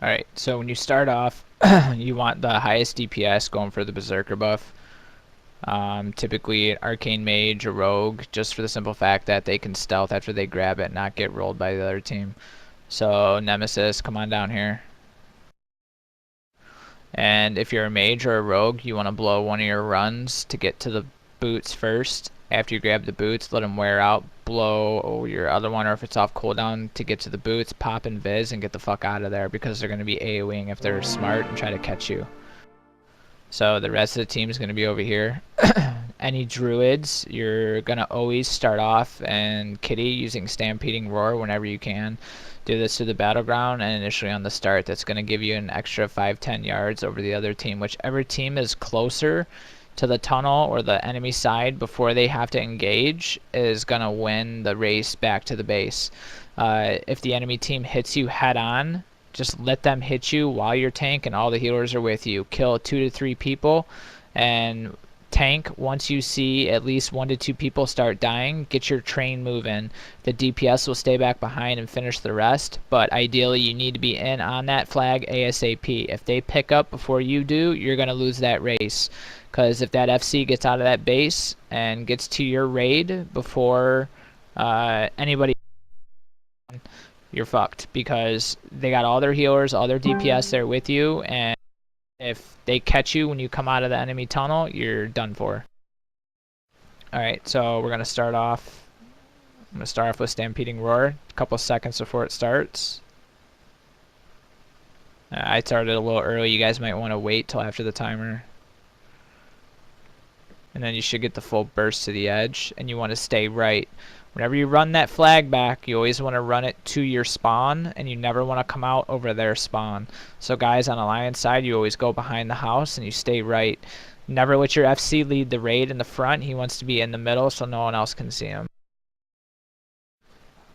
Alright, so when you start off, you want the highest DPS going for the Berserker buff. Typically an Arcane Mage or Rogue, just for the simple fact that they can stealth after they grab it and not get rolled by the other team. So Nemesis, come on down here. And if you're a Mage or a Rogue, you want to blow one of your runs to get to the boots first. After you grab the boots, let them wear out, blow your other one, or if it's off cooldown to get to the boots, pop Invis and get the fuck out of there, because they're going to be AoEing if they're smart and try to catch you. So the rest of the team is going to be over here. Any druids, you're going to always start off and kitty using Stampeding Roar whenever you can. Do this to the battleground and initially on the start. That's going to give you an extra 5-10 yards over the other team. Whichever team is closer to the tunnel or the enemy side before they have to engage is going to win the race back to the base. If the enemy team hits you head on, just let them hit you while you're tank and all the healers are with you. Kill 2 to 3 people and tank. Once you see at least 1 to 2 people start dying, get your train moving. The DPS will stay back behind and finish the rest, but ideally you need to be in on that flag ASAP. If they pick up before you do, you're going to lose that race, because if that FC gets out of that base and gets to your raid before anybody, you're fucked, because they got all their healers, all their DPS there with you, and if they catch you when you come out of the enemy tunnel, you're done for. Alright, so we're going to start off. I'm going to start off with Stampeding Roar, a couple seconds before it starts. I started a little early, you guys might want to wait till after the timer. And then you should get the full burst to the edge, and you want to stay right. Whenever you run that flag back, you always want to run it to your spawn, and you never want to come out over their spawn. So guys, on Alliance side, you always go behind the house and you stay right. Never let your FC lead the raid in the front. He wants to be in the middle so no one else can see him.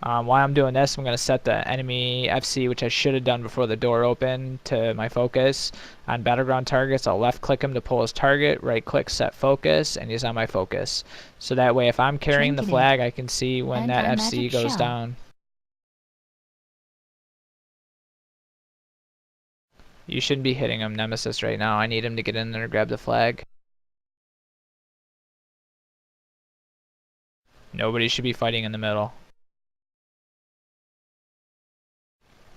While I'm doing this, I'm going to set the enemy FC, which I should have done before the door opened, to my focus. On battleground targets, I'll left click him to pull his target, right click set focus, and he's on my focus. So that way if I'm carrying the flag, I can see when that FC goes down. You shouldn't be hitting him, Nemesis, right now. I need him to get in there and grab the flag. Nobody should be fighting in the middle.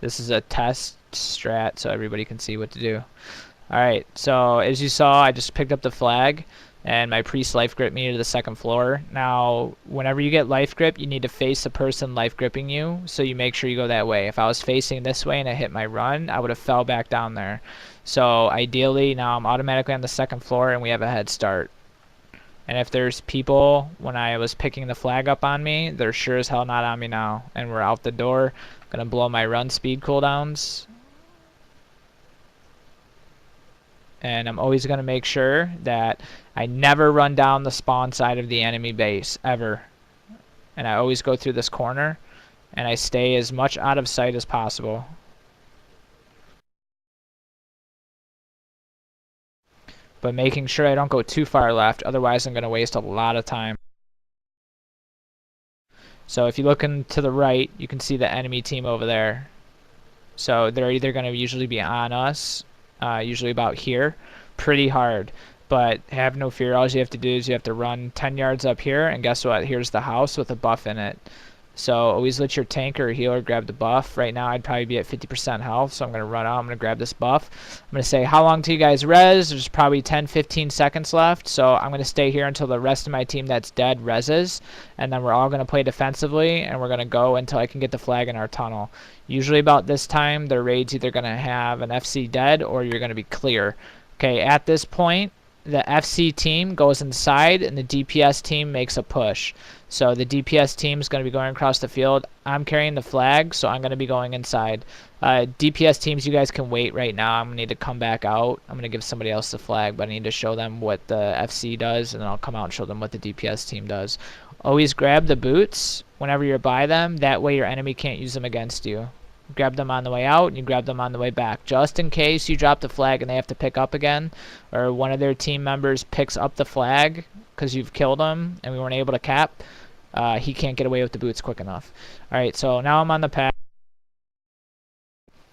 This is a test strat so everybody can see what to do. Alright, so as you saw, I just picked up the flag and my priest life grip me to the second floor. Now, whenever you get life grip, you need to face the person life gripping you, so you make sure you go that way. If I was facing this way and I hit my run, I would have fell back down there. So ideally, now I'm automatically on the second floor and we have a head start. And if there's people, when I was picking the flag up on me, they're sure as hell not on me now. And we're out the door. Gonna blow my run speed cooldowns. And I'm always gonna make sure that I never run down the spawn side of the enemy base, ever. And I always go through this corner, and I stay as much out of sight as possible. But making sure I don't go too far left, otherwise I'm going to waste a lot of time. So if you look to the right, you can see the enemy team over there. So they're either going to usually be on us, usually about here, pretty hard. But have no fear, all you have to do is you have to run 10 yards up here, and guess what? Here's the house with a buff in it. So always let your tank or healer grab the buff. Right now I'd probably be at 50% health, so I'm going to run out. I'm going to grab this buff. I'm going to say, how long till you guys res? There's probably 10-15 seconds left, so I'm going to stay here until the rest of my team that's dead reses, and then we're all going to play defensively, and we're going to go until I can get the flag in our tunnel. Usually about this time, their raid's either going to have an FC dead or you're going to be clear. Okay, at this point, the FC team goes inside and the DPS team makes a push. So the DPS team is going to be going across the field. I'm carrying the flag, so I'm going to be going inside. DPS teams, you guys can wait right now. I'm going to need to come back out. I'm going to give somebody else the flag, but I need to show them what the FC does, and then I'll come out and show them what the DPS team does. Always grab the boots whenever you're by them. That way your enemy can't use them against you. Grab them on the way out and you grab them on the way back, just in case you drop the flag and they have to pick up again, or one of their team members picks up the flag because you've killed him and we weren't able to cap. He can't get away with the boots quick enough. Alright, so now I'm on the path.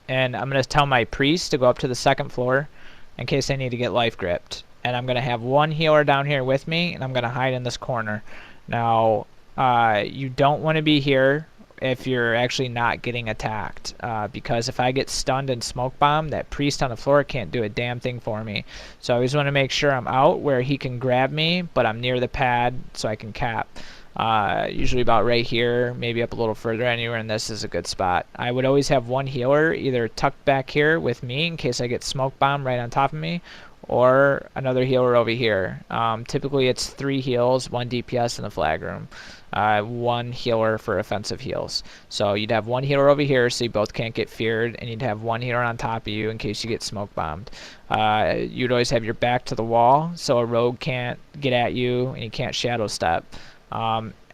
and I'm going to tell my priest to go up to the second floor in case I need to get life gripped. And I'm going to have one healer down here with me, and I'm going to hide in this corner. Now, you don't want to be here if you're actually not getting attacked, because if I get stunned and smoke bomb, that priest on the floor can't do a damn thing for me. So I always want to make sure I'm out where he can grab me, but I'm near the pad so I can cap. Usually about right here, maybe up a little further. Anywhere in this is a good spot. I would always have one healer either tucked back here with me in case I get smoke bomb right on top of me, or another healer over here. Typically it's 3 heals, 1 DPS in the flag room. 1 healer for offensive heals. So you'd have 1 healer over here so you both can't get feared, and you'd have 1 healer on top of you in case you get smoke bombed. You'd always have your back to the wall so a rogue can't get at you and you can't shadow step.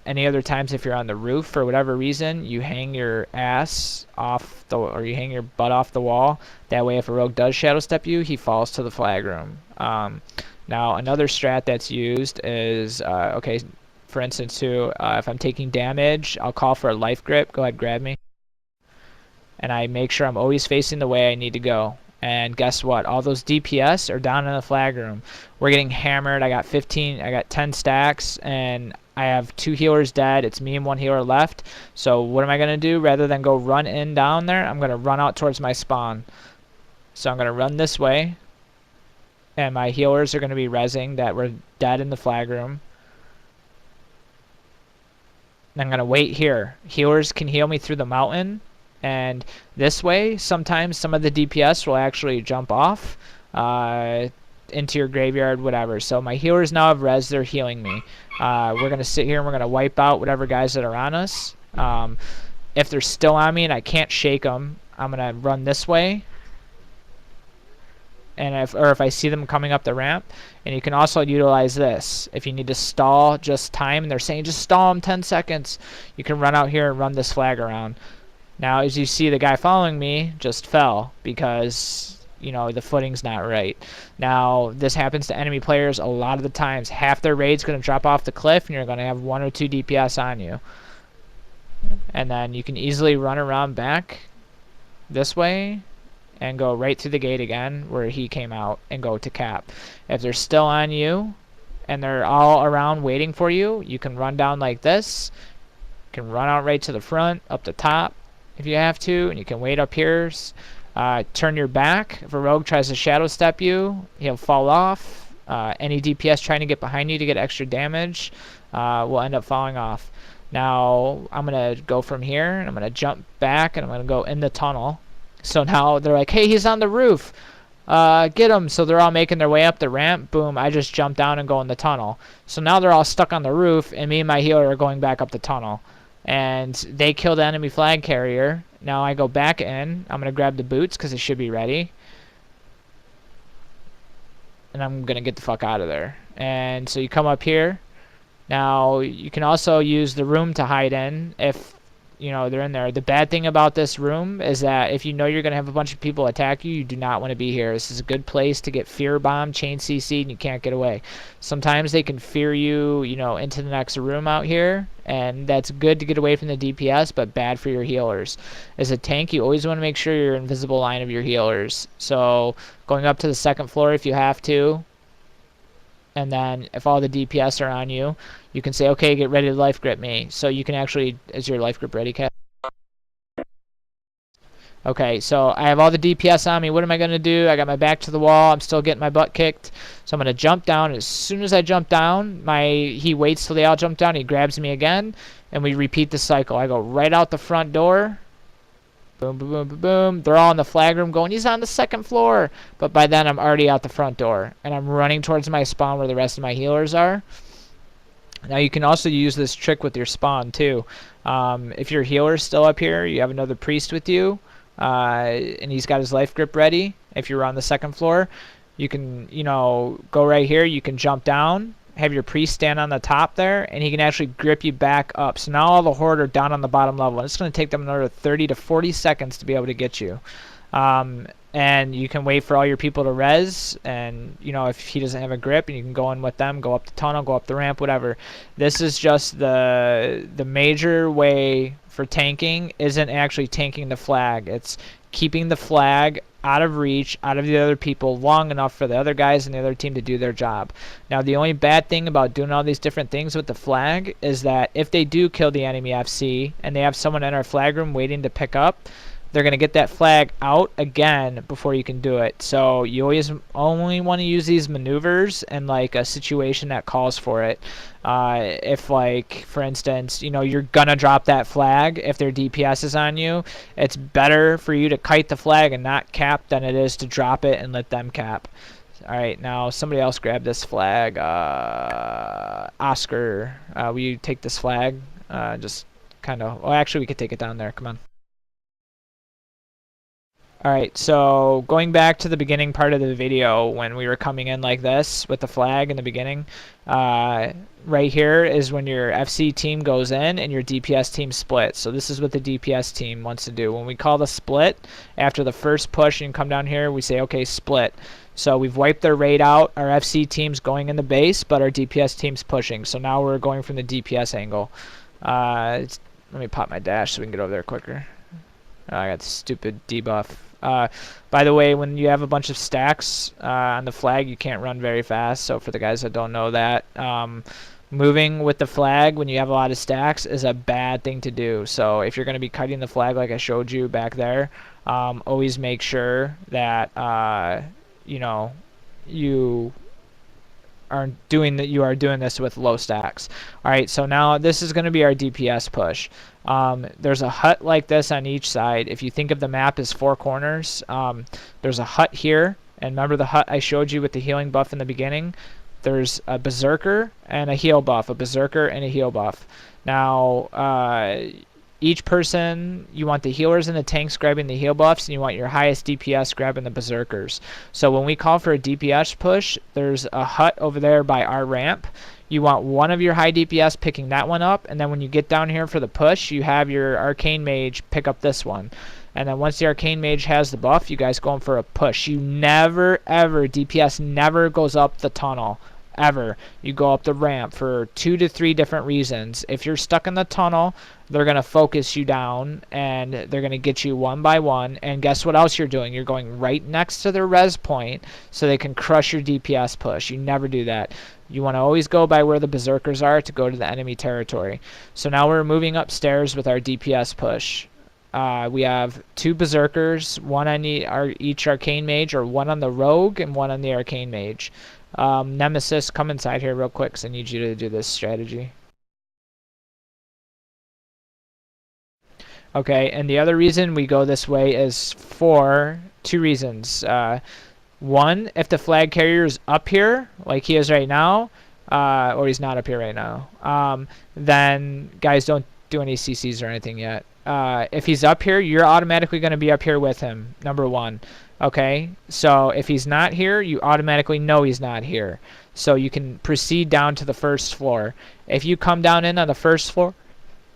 Any other times if you're on the roof for whatever reason, you hang your ass off the, or you hang your butt off the wall. That way if a rogue does shadow step you, he falls to the flag room. Now another strat that's used is, okay, for instance too, if I'm taking damage, I'll call for a life grip. Go ahead, grab me. And I make sure I'm always facing the way I need to go. And guess what? All those DPS are down in the flag room. We're getting hammered. I got 10 stacks, and I have 2 healers dead. It's me and 1 healer left. So what am I going to do? Rather than go run in down there, I'm going to run out towards my spawn. So I'm going to run this way. And my healers are going to be rezzing that were dead in the flag room. And I'm going to wait here. Healers can heal me through the mountain. And this way, sometimes some of the DPS will actually jump off into your graveyard, whatever. So my healers now have res, they're healing me. We're going to sit here and we're going to wipe out whatever guys that are on us. If they're still on me and I can't shake them, I'm going to run this way. And if I see them coming up the ramp. And you can also utilize this. If you need to stall just time, and they're saying just stall them 10 seconds, you can run out here and run this flag around. Now, as you see, the guy following me just fell because, you know, the footing's not right. Now, this happens to enemy players a lot of the times. Half their raid's going to drop off the cliff, and you're going to have 1 or 2 DPS on you. And then you can easily run around back this way and go right through the gate again where he came out and go to cap. If they're still on you and they're all around waiting for you, you can run down like this. You can run out right to the front, up the top, if you have to, and you can wait up here. Turn your back. If a rogue tries to shadow step you, he'll fall off. Any DPS trying to get behind you to get extra damage will end up falling off. Now I'm gonna go from here and I'm gonna jump back and I'm gonna go in the tunnel. So now they're like, hey, he's on the roof, get him. So they're all making their way up the ramp. Boom, I just jump down and go in the tunnel. So now they're all stuck on the roof and me and my healer are going back up the tunnel. And they kill the enemy flag carrier. Now I go back in. I'm going to grab the boots because they should be ready. And I'm going to get the fuck out of there. And so you come up here. Now you can also use the room to hide in if, you know, they're in there. The bad thing about this room is that if you know you're going to have a bunch of people attack you, you do not want to be here. This is a good place to get fear bombed, chain CC'd, and you can't get away. Sometimes they can fear you, you know, into the next room out here, and that's good to get away from the DPS, but bad for your healers. As a tank, you always want to make sure you're in visible line of your healers. So going up to the second floor if you have to, and then if all the DPS are on you, you can say, okay, get ready to life grip me. So you can actually, is your life grip ready, Cat? Okay, so I have all the DPS on me. What am I going to do? I got my back to the wall. I'm still getting my butt kicked. So I'm going to jump down. As soon as I jump down, he waits till they all jump down. He grabs me again, and we repeat the cycle. I go right out the front door. Boom, boom, boom, boom, boom. They're all in the flag room going, he's on the second floor. But by then, I'm already out the front door. And I'm running towards my spawn where the rest of my healers are. Now, you can also use this trick with your spawn, too. If your healer's still up here, you have another priest with you. And he's got his life grip ready. If you're on the second floor, you can, you know, go right here. You can jump down, have your priest stand on the top there, and he can actually grip you back up. So now all the horde are down on the bottom level. And it's going to take them another 30 to 40 seconds to be able to get you. And you can wait for all your people to res, and, you know, if he doesn't have a grip, and you can go in with them, go up the tunnel, go up the ramp, whatever. This is just the major way for tanking isn't actually tanking the flag. It's keeping the flag out of reach, out of the other people long enough for the other guys in the other team to do their job. Now, the only bad thing about doing all these different things with the flag is that if they do kill the enemy FC and they have someone in our flag room waiting to pick up, they're going to get that flag out again before you can do it. So you always only want to use these maneuvers in like a situation that calls for it. If, like, for instance, you know, you're going to drop that flag if their DPS is on you, it's better for you to kite the flag and not cap than it is to drop it and let them cap. All right, now somebody else grab this flag. Oscar, will you take this flag? Just kind of, well, actually, we could take it down there. Come on. Alright, so going back to the beginning part of the video when we were coming in like this with the flag in the beginning, right here is when your FC team goes in and your DPS team splits. So this is what the DPS team wants to do. When we call the split, after the first push and come down here, we say, okay, split. So we've wiped their raid out. Our FC team's going in the base, but our DPS team's pushing. So now we're going from the DPS angle. Let me pop my dash so we can get over there quicker. I got the stupid debuff. By the way, when you have a bunch of stacks on the flag, you can't run very fast. So for the guys that don't know that, moving with the flag when you have a lot of stacks is a bad thing to do. So if you're going to be cutting the flag like I showed you back there, always make sure that you know, you are doing this with low stacks. All right, so now this is going to be our DPS push. There's a hut like this on each side. If you think of the map as 4 corners, there's a hut here, and remember the hut I showed you with the healing buff in the beginning? There's a berserker and a heal buff, a berserker and a heal buff. Now, each person, you want the healers and the tanks grabbing the heal buffs, and you want your highest DPS grabbing the berserkers. So when we call for a DPS push, there's a hut over there by our ramp. You want one of your high DPS picking that one up, and then when you get down here for the push, you have your arcane mage pick up this one. And then once the arcane mage has the buff, you guys go in for a push. You never, ever, DPS never goes up the tunnel. Ever. You go up the ramp for 2 to 3 different reasons. If you're stuck in the tunnel, they're going to focus you down and they're going to get you one by one. And guess what else you're doing? You're going right next to their res point so they can crush your DPS push. You never do that. You want to always go by where the berserkers are to go to the enemy territory. So now we're moving upstairs with our DPS push. We have 2 berserkers, one on each arcane mage, or one on the rogue and one on the arcane mage. Nemesis, come inside here real quick because I need you to do this strategy. Okay, and the other reason we go this way is for 2 reasons. One, if the flag carrier is up here, like he is right now, or he's not up here right now, then guys, don't do any CCs or anything yet. If he's up here, you're automatically going to be up here with him, number 1. Okay, so if he's not here, you automatically know he's not here. So you can proceed down to the first floor. If you come down in on the first floor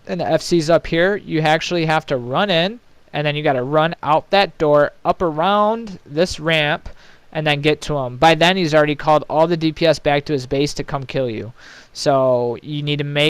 and the FC's up here, you actually have to run in, and then you got to run out that door, up around this ramp, and then get to him. By then, he's already called all the DPS back to his base to come kill you. So you need to make